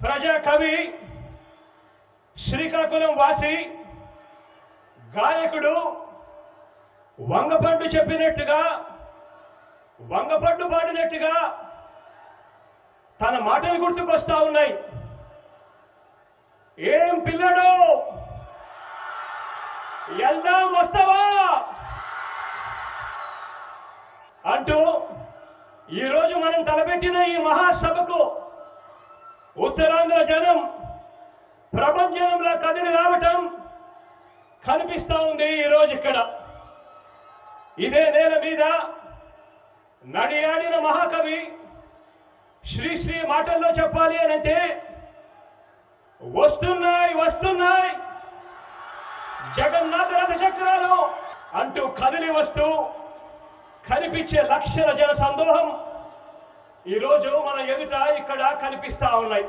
ప్రజా కవి, శ్రీకాకుళం వాసి, గాయకుడు వంగపండు చెప్పినట్టుగా, వంగపండు పాడినట్టుగా తన మాటలు గుర్తుకొస్తా ఉన్నాయి. ఏం పిల్లడు, వెళ్దాం వస్తావా అంటూ ఈరోజు మనం తలపెట్టిన ఈ మహాసభకు ఉత్తరాంధ్ర జనం ప్రపంచంలో కదిలి రావటం కనిపిస్తా ఉంది. ఈరోజు ఇక్కడ ఇదే నేల మీద నడియాడిన మహాకవి శ్రీశ్రీ మాటల్లో చెప్పాలి అని అంటే వస్తున్నాయి వస్తున్నాయి జగన్నాథ రథ చక్రాలు అంటూ కదిలి వస్తూ కనిపించే లక్షల జన సందోహం ఈరోజు మన ఎదుట ఇక్కడ కనిపిస్తా ఉన్నాయి.